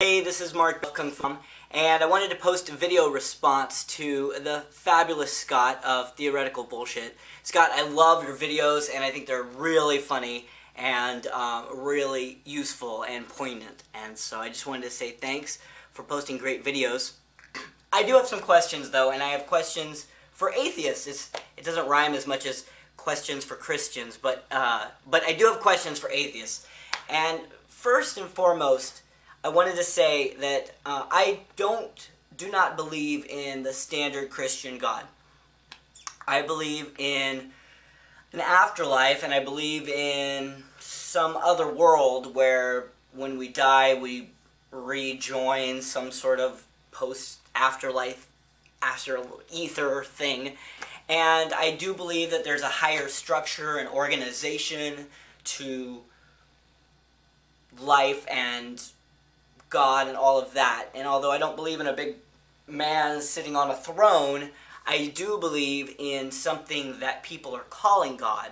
Hey, this is Mark Welcome from, and I wanted to post a video response to the fabulous Scott of Theoretical Bullshit. Scott, I love your videos, and I think they're really funny and really useful and poignant. And so I just wanted to say thanks for posting great videos. I do have some questions, though, and I have questions for atheists. It doesn't rhyme as much as questions for Christians, but I do have questions for atheists. And first and foremost, I wanted to say that I do not believe in the standard Christian God. I believe in an afterlife, and I believe in some other world where when we die we rejoin some sort of post-afterlife, ether thing. And I do believe that there's a higher structure and organization to life and God and all of that. And although I don't believe in a big man sitting on a throne, I do believe in something that people are calling God.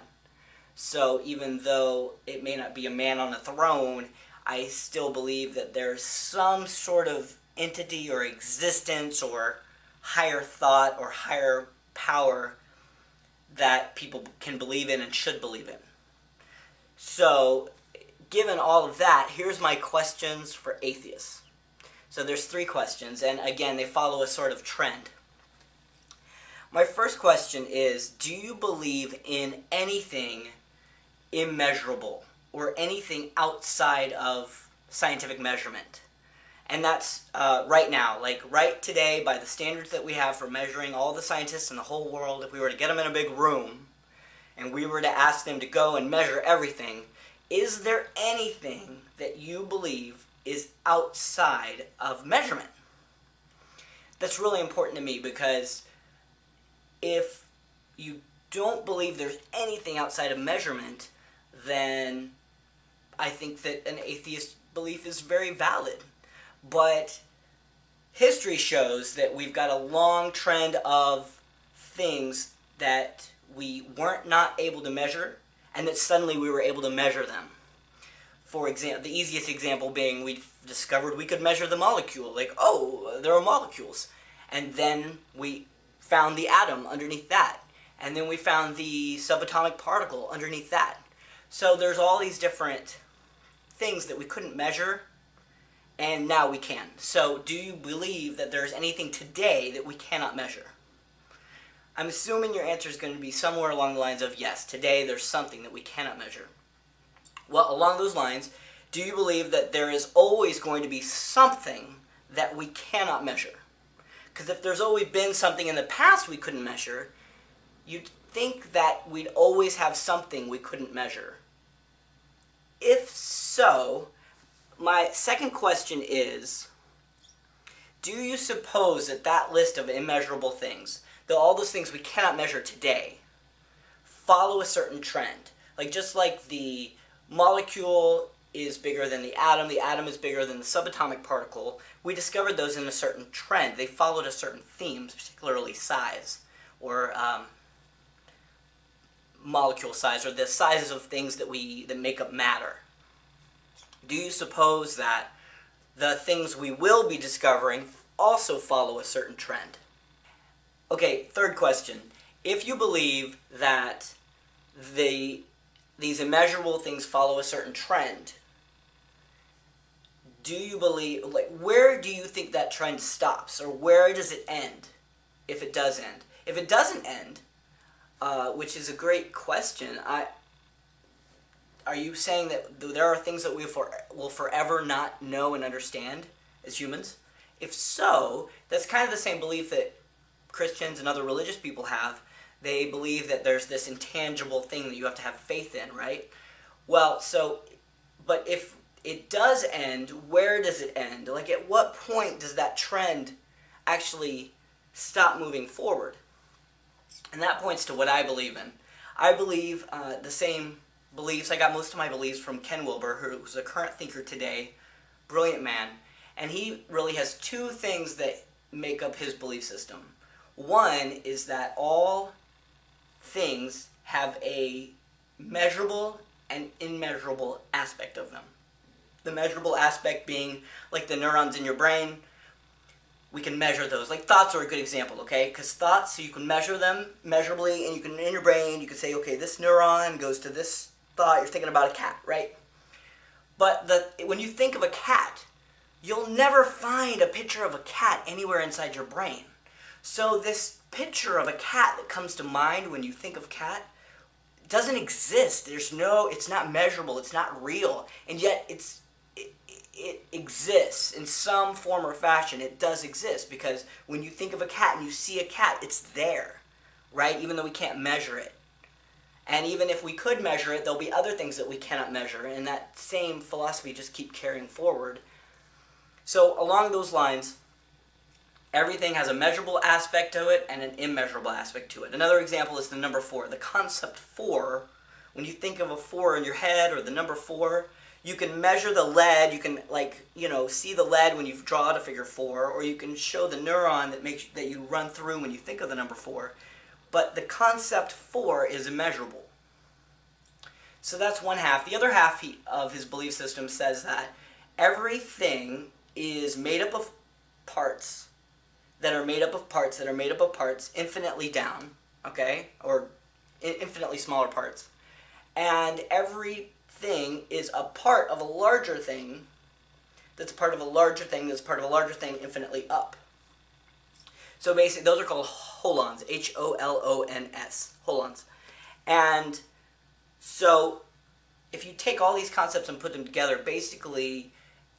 So even though it may not be a man on a throne, I still believe that there's some sort of entity or existence or higher thought or higher power that people can believe in and should believe in. So given all of that, here's my questions for atheists. So there's 3 questions, and again, they follow a sort of trend. My first question is, do you believe in anything immeasurable or anything outside of scientific measurement? And that's right now, like right today, by the standards that we have for measuring all the scientists in the whole world. If we were to get them in a big room and we were to ask them to go and measure everything, is there anything that you believe is outside of measurement? That's really important to me, because if you don't believe there's anything outside of measurement, then I think that an atheist belief is very valid. But history shows that we've got a long trend of things that we weren't not able to measure, and that suddenly we were able to measure them. For example, the easiest example being we discovered we could measure the molecule. Like, oh, there are molecules. And then we found the atom underneath that. And then we found the subatomic particle underneath that. So there's all these different things that we couldn't measure, and now we can. So do you believe that there's anything today that we cannot measure? I'm assuming your answer is going to be somewhere along the lines of, yes, today there's something that we cannot measure. Well, along those lines, do you believe that there is always going to be something that we cannot measure? Because if there's always been something in the past we couldn't measure, you'd think that we'd always have something we couldn't measure. If so, my second question is, do you suppose that that list of immeasurable things, all those things we cannot measure today, follow a certain trend? Like, just like the molecule is bigger than the atom is bigger than the subatomic particle, we discovered those in a certain trend. They followed a certain theme, particularly size, or molecule size, or the sizes of things that make up matter. Do you suppose that the things we will be discovering also follow a certain trend? Okay, third question. If you believe that these immeasurable things follow a certain trend, do you believe, where do you think that trend stops, or where does it end, if it does end? If it doesn't end, which is a great question, are you saying that there are things that we will forever not know and understand as humans? If so, that's kind of the same belief that Christians and other religious people have. They believe that there's this intangible thing that you have to have faith in, right? Well, but if it does end, where does it end? Like, at what point does that trend actually stop moving forward? And that points to what I believe in. I believe the same beliefs. I got most of my beliefs from Ken Wilber, who's a current thinker today, brilliant man. And he really has 2 things that make up his belief system. One is that all things have a measurable and immeasurable aspect of them. The measurable aspect being like the neurons in your brain. We can measure those. Like thoughts are a good example, okay? Because thoughts, so you can measure them measurably, and you can, in your brain, you can say, okay, this neuron goes to this thought. You're thinking about a cat, right? But when you think of a cat, you'll never find a picture of a cat anywhere inside your brain. So this picture of a cat that comes to mind when you think of cat doesn't exist. It's not measurable, it's not real, and yet it exists in some form or fashion. It does exist, because when you think of a cat and you see a cat, it's there, right? Even though we can't measure it. And even if we could measure it, there'll be other things that we cannot measure, and that same philosophy just keep carrying forward. So along those lines, everything has a measurable aspect to it and an immeasurable aspect to it. Another example is the number 4. The concept 4, when you think of a 4 in your head or the number 4, you can measure the lead. You can, see the lead when you draw out a figure 4, or you can show the neuron that you run through when you think of the number 4. But the concept 4 is immeasurable. So that's one half. The other half of his belief system says that everything is made up of parts that are made up of parts that are made up of parts infinitely down, okay? Or infinitely smaller parts. And everything is a part of a larger thing that's part of a larger thing that's part of a larger thing infinitely up. So basically, those are called holons, Holons, holons. And so if you take all these concepts and put them together, basically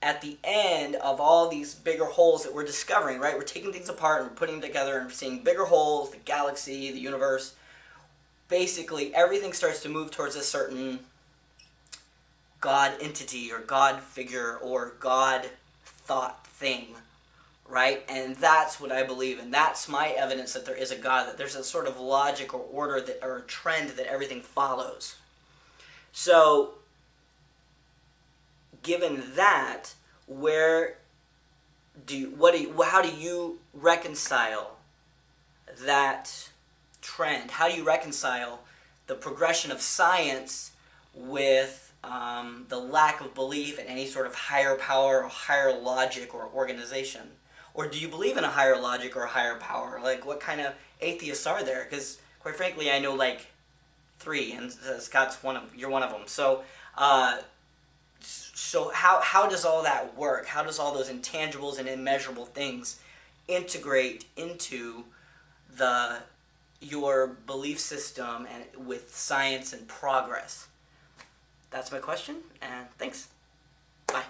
at the end of all these bigger holes that we're discovering, right? We're taking things apart and we're putting them together and we're seeing bigger holes, the galaxy, the universe. Basically, everything starts to move towards a certain God entity or God figure or God thought thing, right? And that's what I believe in. That's my evidence that there is a God, that there's a sort of logic or order or a trend that everything follows. So, given that, how do you reconcile that trend? How do you reconcile the progression of science with the lack of belief in any sort of higher power or higher logic or organization? Or do you believe in a higher logic or a higher power? Like, what kind of atheists are there? Because, quite frankly, I know, 3, and Scott's you're one of them. So how does all that work? How does all those intangibles and immeasurable things integrate into your belief system and with science and progress? That's my question, and thanks. Bye.